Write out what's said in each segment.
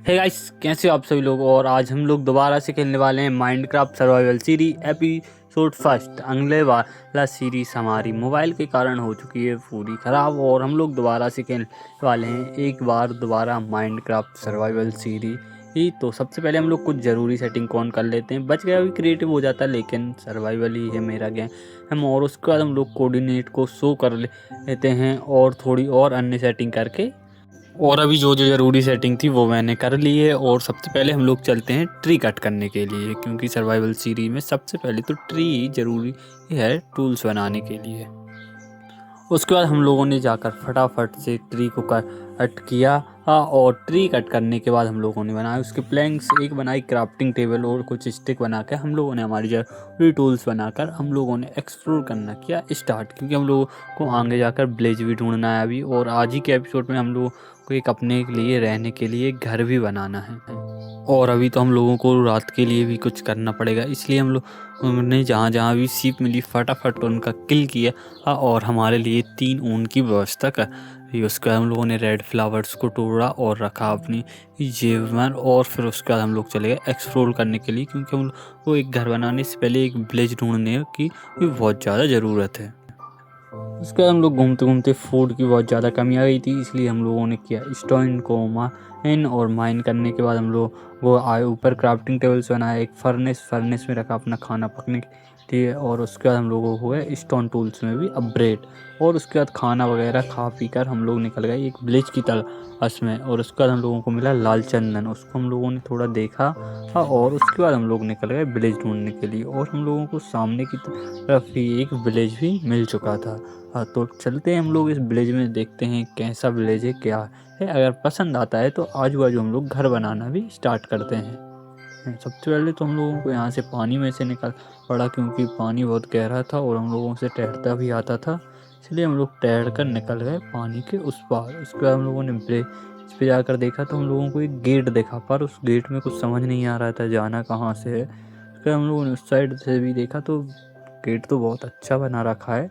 Hey guys, कैसे हो आप सभी लोग। और आज हम लोग दोबारा से खेलने वाले हैं Minecraft survival series episode first. अगले वाला सीरीज हमारी मोबाइल के कारण हो चुकी है पूरी ख़राब और हम लोग दोबारा से खेलने वाले हैं एक बार दोबारा माइनक्राफ्ट सर्वाइवल सीरीज ही। तो सबसे पहले हम लोग कुछ ज़रूरी सेटिंग ऑन कर लेते हैं। बच गया भी क्रिएटिव हो जाता है, लेकिन सर्वाइवल ही है मेरा गेम हम। और उसके बाद हम लोग कोऑर्डिनेट को शो कर लेते हैं और थोड़ी और अन्य सेटिंग करके, और अभी जो जो ज़रूरी सेटिंग थी वो मैंने कर ली है। और सबसे पहले हम लोग चलते हैं ट्री कट करने के लिए, क्योंकि सर्वाइवल सीरीज में सबसे पहले तो ट्री ज़रूरी है टूल्स बनाने के लिए। उसके बाद हम लोगों ने जाकर फटाफट से ट्री को कट किया। और ट्री कट करने के बाद हम लोगों ने बनाया उसके प्लैंक्स, एक बनाई क्राफ्टिंग टेबल और कुछ स्टिक बनाकर हम लोगों ने हमारी जरूरी टूल्स बनाकर हम लोगों ने एक्सप्लोर करना किया स्टार्ट, क्योंकि हम लोगों को आगे जाकर विलेज भी ढूंढना है अभी। और आज ही के एपिसोड में हम लोगों को एक अपने लिए रहने के लिए घर भी बनाना है। और अभी तो हम लोगों को रात के लिए भी कुछ करना पड़ेगा, इसलिए हम लोग ने जहाँ जहाँ भी सीप मिली फटाफट उनका किल किया और हमारे लिए 3 ऊन की व्यवस्था करी। उसके बाद हम लोगों ने रेड फ्लावर्स को तोड़ा और रखा अपनी जेब में। और फिर उसके बाद हम लोग चले गए एक्सप्लोर करने के लिए, क्योंकि हम लोग को एक घर बनाने से पहले एक विलेज ढूंढने की भी बहुत ज़्यादा ज़रूरत है। उसके बाद हम लोग घूमते घूमते फूड की बहुत ज़्यादा कमी आ गई थी, इसलिए हम लोगों ने किया स्टोन को माइन। और माइन करने के बाद हम लोग वो आए ऊपर क्राफ्टिंग टेबल्स बनाया, एक फर्नेस में रखा अपना खाना पकने के लिए। और उसके बाद हम लोगों को हुए स्टोन टूल्स में भी अपग्रेड। और उसके बाद खाना वगैरह खा पी कर हम लोग निकल गए एक विलेज की तलाश में। और उसके बाद हम लोगों को मिला लाल चंदन, उसको हम लोगों ने थोड़ा देखा। और उसके बाद हम लोग निकल गए विलेज ढूंढने के लिए। और हम लोगों को सामने की तरफ ही एक विलेज भी मिल चुका था। तो चलते हैं हम लोग इस विलेज में, देखते हैं कैसा विलेज है क्या है। अगर पसंद आता है तो आजू बाजू हम लोग घर बनाना भी स्टार्ट करते हैं। सबसे पहले तो हम लोगों को यहाँ से पानी में से निकल पड़ा, क्योंकि पानी बहुत गहरा था और हम लोगों से तैरता भी आता था, इसलिए हम लोग तैर कर निकल गए पानी के उस पार। उसके बाद हम लोगों ने ब्रिज पे जाकर देखा तो हम लोगों को एक गेट देखा, पर उस गेट में कुछ समझ नहीं आ रहा था जाना कहाँ से है। उसके बाद हम लोगों ने उस साइड से भी देखा तो गेट तो बहुत अच्छा बना रखा है,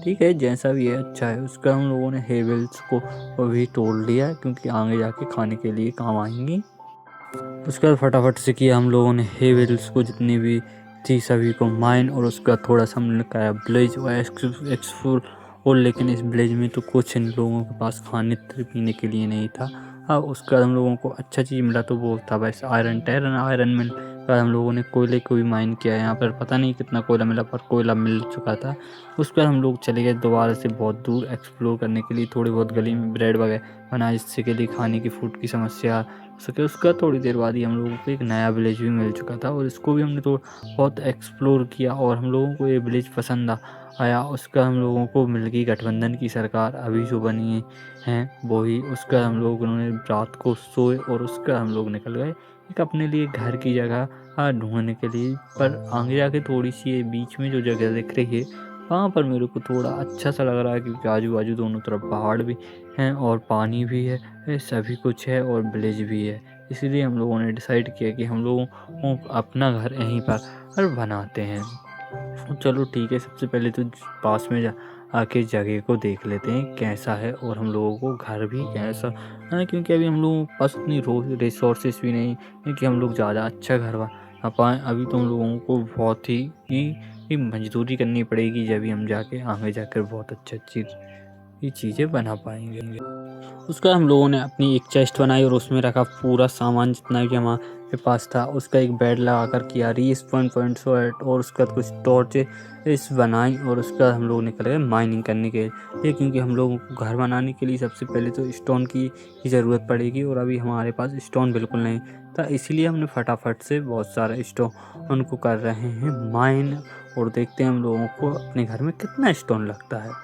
ठीक है जैसा भी है अच्छा है। उसका हम लोगों ने हेवल्स को भी तोड़ लिया, क्योंकि आगे जाके खाने के लिए काम आएंगी। उसके बाद फटाफट से किया हम लोगों ने हेवल्स को जितनी भी थी सभी को माइन। और उसके बाद थोड़ा सा हमने कराया ब्लेज और एक्सप्लोर। और लेकिन इस ब्लेज में तो कुछ इन लोगों के पास खाने पीने के लिए नहीं था। उसके बाद हम लोगों को अच्छा चीज़ मिला तो वो था बस आयरन मिल। बाद हम लोगों ने कोयले को भी माइन किया, यहाँ पर पता नहीं कितना कोयला मिला पर कोयला मिल चुका था। उसके बाद हम लोग चले गए दोबारा से बहुत दूर एक्सप्लोर करने के लिए, थोड़ी बहुत गली में ब्रेड वगैरह बनाया जिससे के लिए खाने की फूड की समस्या सके। उसका थोड़ी देर बाद ही हम लोगों को एक नया विलेज भी मिल चुका था और इसको भी हमने तो बहुत एक्सप्लोर किया और हम लोगों को ये विलेज पसंद आया। उसका हम लोगों को मिल गई गठबंधन की सरकार अभी जो बनी है वो ही। उसका हम लोगों ने रात को सोए और उसका हम लोग निकल गए एक अपने लिए घर की जगह ढूंढने के लिए। पर आगे जाके थोड़ी सी बीच में जो जगह दिख रही है वहाँ पर मेरे को थोड़ा अच्छा सा लग रहा है, क्योंकि आजू बाजू दोनों तरफ पहाड़ भी हैं और पानी भी है, सभी कुछ है और विलेज भी है। इसीलिए हम लोगों ने डिसाइड किया कि हम लोगों अपना घर यहीं पर बनाते हैं। चलो ठीक है, सबसे पहले तो पास में आके जगह को देख लेते हैं कैसा है और हम लोगों को घर भी कैसा है, क्योंकि अभी हम लोगों के पास उतनी रिसोर्सेस भी नहीं है कि हम लोग ज़्यादा अच्छा घर बना पाएँ। अभी तो हम लोगों को बहुत ही मजदूरी करनी पड़ेगी, जब भी हम जाके आगे जाकर बहुत अच्छी चीज़ें बना पाएंगे। उसका हम लोगों ने अपनी एक चेस्ट बनाई और उसमें रखा पूरा सामान जितना भी हमारे पास था। उसका एक बेड लगा कर किया रीस्पॉन पॉइंट और उसके बाद कुछ टॉर्चेस बनाई। और उसका हम लोग निकल गए माइनिंग करने के लिए, क्योंकि हम लोगों को घर बनाने के लिए सबसे पहले तो स्टोन की ज़रूरत पड़ेगी और अभी हमारे पास स्टोन बिल्कुल नहीं था, इसीलिए हमने फटाफट से बहुत सारा स्टोन को कर रहे हैं माइन। और देखते हैं हम लोगों को अपने घर में कितना स्टोन लगता है।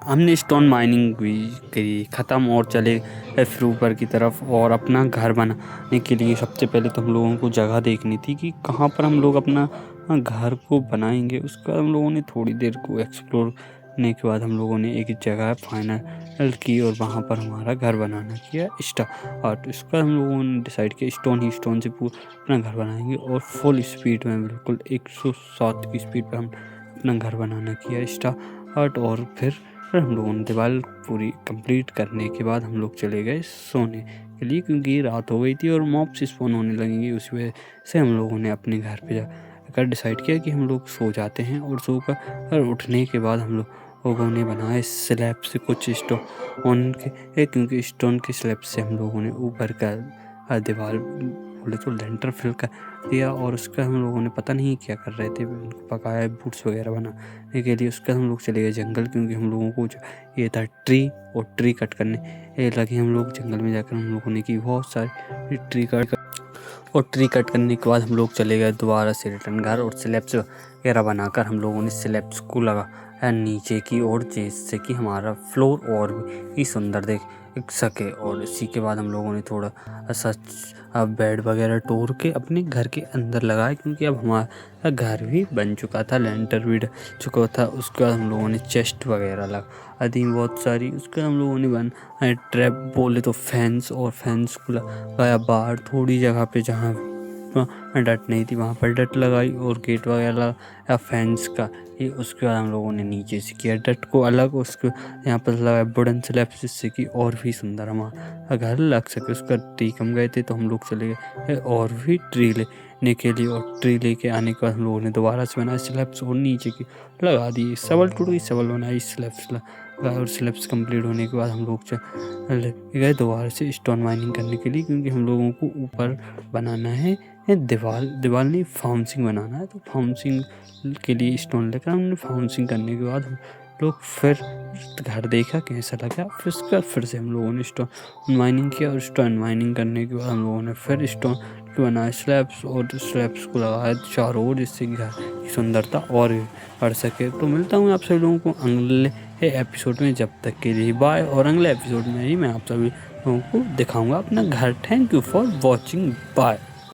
हमने स्टोन माइनिंग भी करी ख़त्म और चले गए फिर ऊपर की तरफ और अपना घर बनाने के लिए सबसे पहले तो हम लोगों को जगह देखनी थी कि कहाँ पर हम लोग अपना घर को बनाएंगे। उसके बाद हम लोगों ने थोड़ी देर को एक्सप्लोर करने के बाद हम लोगों ने एक जगह फाइनल की और वहाँ पर हमारा घर बनाना किया स्टार्ट। उसका हम लोगों ने डिसाइड किया स्टोन से पूरा अपना घर बनाएंगे और फुल स्पीड में बिल्कुल 107 की स्पीड पर हम अपना घर बनाना किया स्टार्ट। और फिर हम लोगों ने दीवार पूरी कंप्लीट करने के बाद हम लोग चले गए सोने के लिए, क्योंकि रात हो गई थी और मॉब्स स्पॉन होने लगेंगे। उस वजह से हम लोगों ने अपने घर पे जाकर डिसाइड किया कि हम लोग सो जाते हैं। और सो कर उठने के बाद हम लोगों ने बनाए स्लैब से कुछ स्टोन के, क्योंकि स्टोन के स्लैब से हम लोगों ने ऊपर का दीवार बोले तो लेंटर फिल कर दिया। और उसका हम लोगों ने पता नहीं क्या कर रहे थे, पकाया बूट्स वगैरह बनाने के लिए। उसका हम लोग चले गए जंगल, क्योंकि हम लोगों को ये था ट्री, और ट्री कट करने लगे हम लोग। जंगल में जाकर हम लोगों ने की बहुत सारी ट्री कट और ट्री कट करने के बाद हम लोग चले गए दोबारा से रिटर्न घर, और स्लैब्स वगैरह बनाकर हम लोगों ने स्लैब्स को लगा नीचे की ओर, जिससे कि हमारा फ्लोर और भी सुंदर देख सके। और इसी के बाद हम लोगों ने थोड़ा सा बेड वगैरह तोड़ के अपने घर के अंदर लगाया, क्योंकि अब हमारा घर भी बन चुका था, लेंटर भी डल चुका था। उसके बाद हम लोगों ने चेस्ट वगैरह लगा दी बहुत सारी। उसके बाद हम लोगों ने बनाया ट्रैप बोले तो फैंस, और फैंस को लगाया बाहर थोड़ी जगह पे जहाँ डट नहीं थी वहाँ पर डट लगाई, और गेट वगैरह लगाया फैंस का। ये उसके बाद हम लोगों ने नीचे से किया डट को अलग, उसको यहाँ पर लगाया वुडन स्लैब, जिससे कि और भी सुंदर हमारा घर लग सके। उसका ट्री कम गए थे तो हम लोग चले गए और भी ट्री लेने के लिए, और ट्री लेके आने के बाद हम लोगों ने दोबारा से बनाया स्लैब्स, और नीचे की लगा दी सबल टूट गई, सबल बनाई, स्लैब्स लगाए। और स्लैब्स कंप्लीट होने के बाद हम लोग चले गए दोबारा से स्टोन माइनिंग करने के लिए, क्योंकि हम लोगों को ऊपर बनाना है दीवार नहीं फाउंसिंग बनाना है। तो फाउंसिंग के लिए स्टोन लेकर हमने फाउंसिंग करने के बाद हम लोग फिर घर देखा कैसा लगा, फिर से हम लोगों ने स्टोन माइनिंग किया। और स्टोन माइनिंग करने के बाद हम लोगों ने फिर स्टोन बनाए स्लैब्स, और स्लैब्स को लगाया चारों ओर, जिससे घर की सुंदरता और बढ़ सके। तो मिलता हूँ आप सभी लोगों को अगले एपिसोड में, जब तक के लिए बाय। और अगले एपिसोड में ही मैं आप सभी लोगों को दिखाऊंगा अपना घर। Thank you for watching, bye.